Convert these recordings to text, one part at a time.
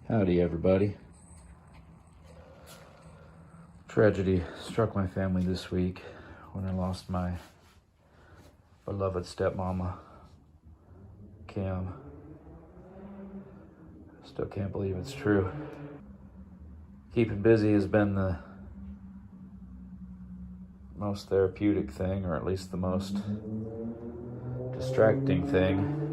Howdy, everybody. Tragedy struck my family this week when I lost my beloved stepmama, Kim. Still can't believe it's true. Keeping busy has been the most therapeutic thing, or at least the most distracting thing.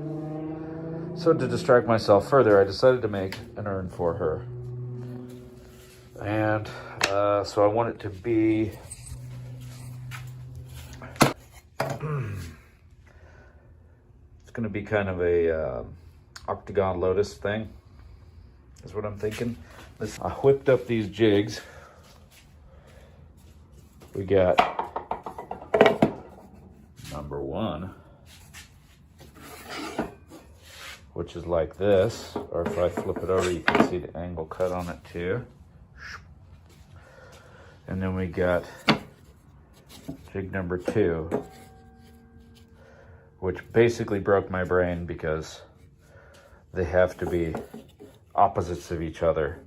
So to distract myself further, I decided to make an urn for her. And so I want it to be it's going to be kind of a octagon lotus thing is what I'm thinking. I whipped up these jigs. We got number one, which is like this, or if I flip it over, you can see the angle cut on it too. And then we got jig number two, which basically broke my brain because they have to be opposites of each other,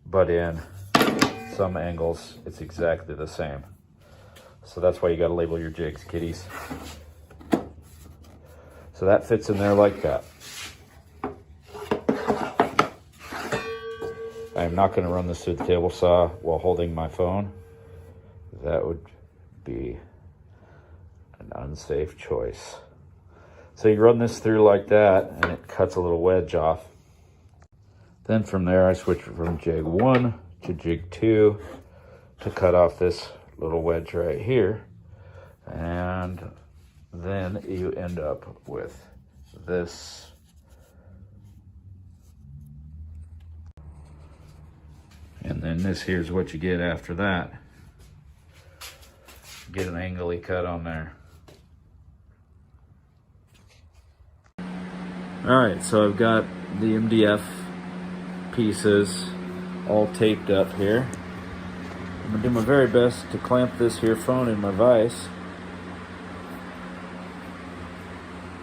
but in some angles, it's exactly the same. So that's why you gotta label your jigs, kiddies. So that fits in there like that. I am not going to run this through the table saw while holding my phone. That would be an unsafe choice. So you run this through like that and it cuts a little wedge off. Then from there I switch from jig 1 to jig 2 to cut off this little wedge right here. And then you end up with this. And then this here's what you get after that. Get an angly cut on there. Alright, so I've got the MDF pieces all taped up here. I'm going to do my very best to clamp this here phone in my vise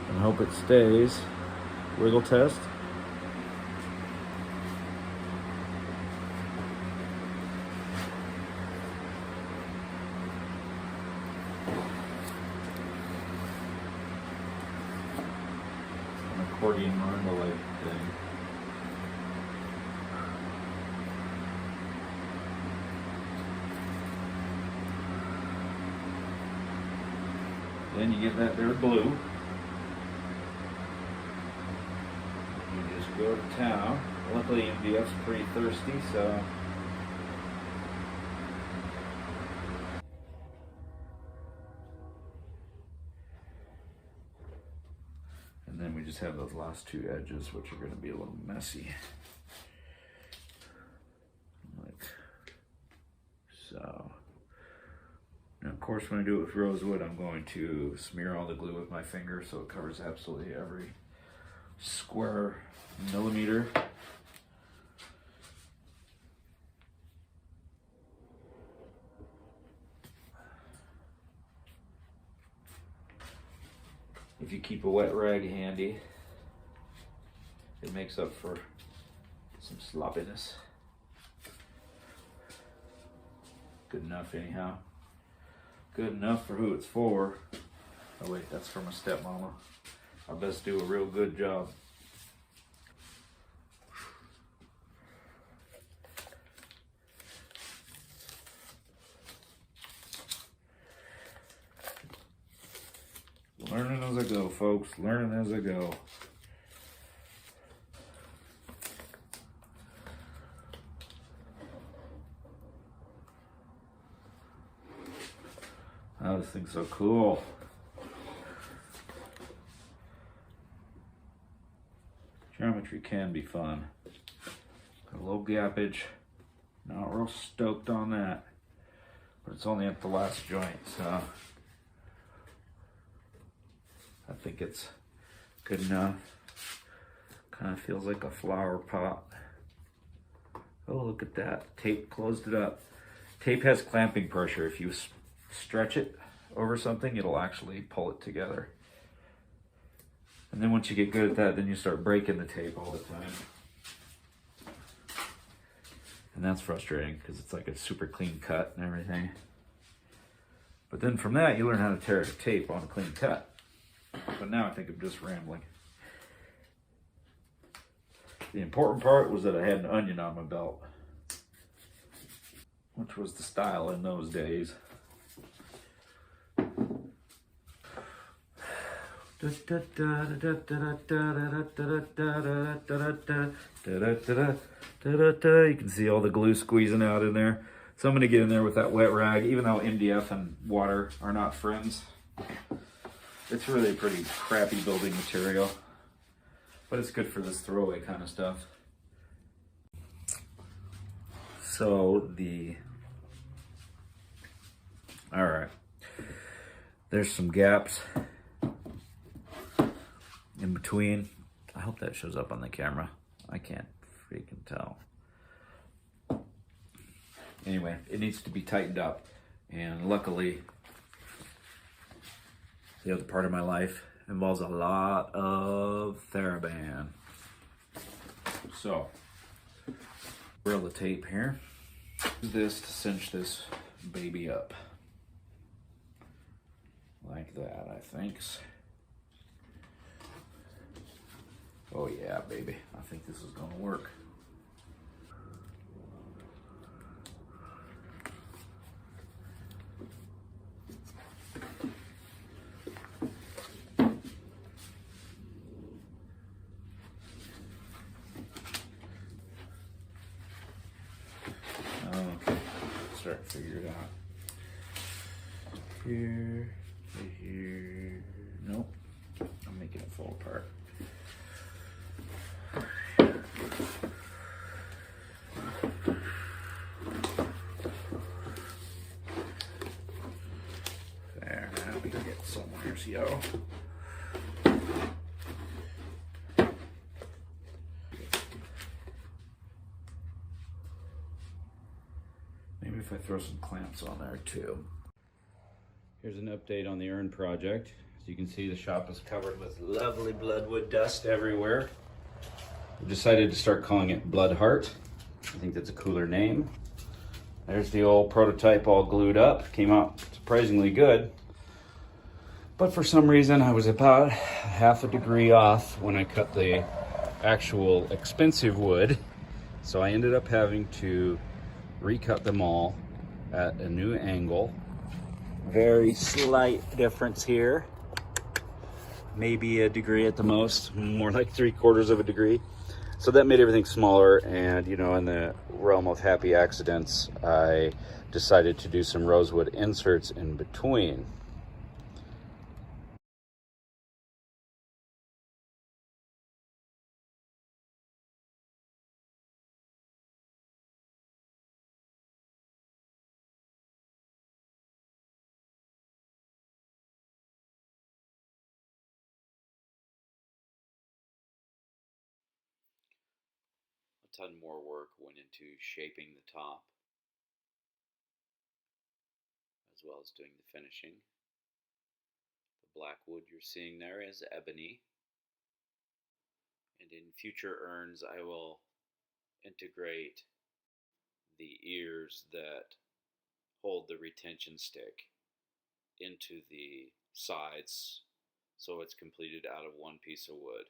and hope it stays. Wiggle test. An accordion marimba-like thing. Then you get that there glue. You just go to town. Luckily MDF's pretty thirsty, so and then we just have those last two edges, which are going to be a little messy. Like so. Now, of course, when I do it with rosewood, I'm going to smear all the glue with my finger so it covers absolutely every square millimeter. If you keep a wet rag handy, it makes up for some sloppiness. Good enough anyhow. Good enough for who it's for. Oh wait, that's for my stepmama. I'll best do a real good job. Learning as I go, folks. Learning as I go. Oh, this thing's so cool. Geometry can be fun. Got a low gappage. Not real stoked on that. But it's only at the last joint, so I think it's good enough. Kind of feels like a flower pot. Oh, look at that. Tape closed it up. Tape has clamping pressure. If you stretch it over something, it'll actually pull it together. And then once you get good at that, then you start breaking the tape all the time. And that's frustrating because it's like a super clean cut and everything. But then from that, you learn how to tear a tape on a clean cut. But now I think I'm just rambling. The important part was that I had an onion on my belt, which was the style in those days. You can see all the glue squeezing out in there. So I'm going to get in there with that wet rag, even though MDF and water are not friends. It's really a pretty crappy building material, but it's good for this throwaway kind of stuff. So all right, there's some gaps in between. I hope that shows up on the camera. I can't freaking tell. Anyway, it needs to be tightened up, and luckily the other part of my life involves a lot of TheraBand. So, roll the tape here. Use this to cinch this baby up. Like that, I think. Oh yeah, baby. I think this is gonna work. Okay, start to figure it out. Here, here. Nope, I'm making it fall apart. There, now we can get somewhere, yo. Maybe if I throw some clamps on there too. Here's an update on the urn project. As you can see, the shop is covered with lovely bloodwood dust everywhere. We decided to start calling it Blood Heart. I think that's a cooler name. There's the old prototype all glued up. Came out surprisingly good. But for some reason, I was about half a degree off when I cut the actual expensive wood. So I ended up having to recut them all at a new angle. Very slight difference here. Maybe a degree at the most, more like 3/4 of a degree. So that made everything smaller, and you know, in the realm of happy accidents, I decided to do some rosewood inserts in between. A ton more work went into shaping the top, as well as doing the finishing. The black wood you're seeing there is ebony. And in future urns, I will integrate the ears that hold the retention stick into the sides, so it's completed out of one piece of wood.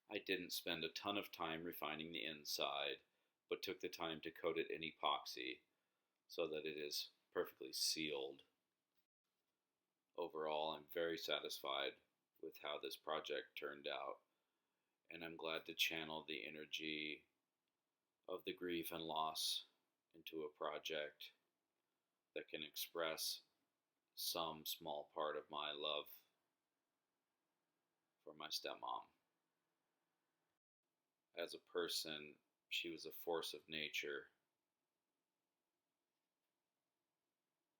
I didn't spend a ton of time refining the inside, but took the time to coat it in epoxy so that it is perfectly sealed. Overall, I'm very satisfied with how this project turned out, and I'm glad to channel the energy of the grief and loss into a project that can express some small part of my love for my stepmom. As a person, she was a force of nature,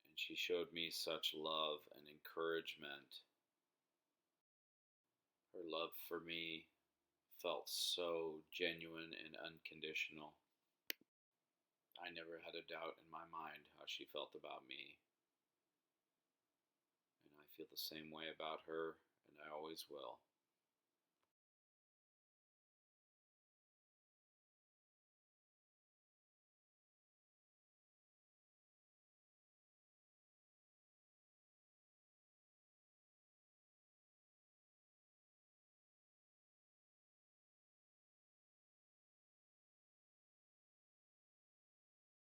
and she showed me such love and encouragement. Her love for me felt so genuine and unconditional. I never had a doubt in my mind how she felt about me, and I feel the same way about her, and I always will.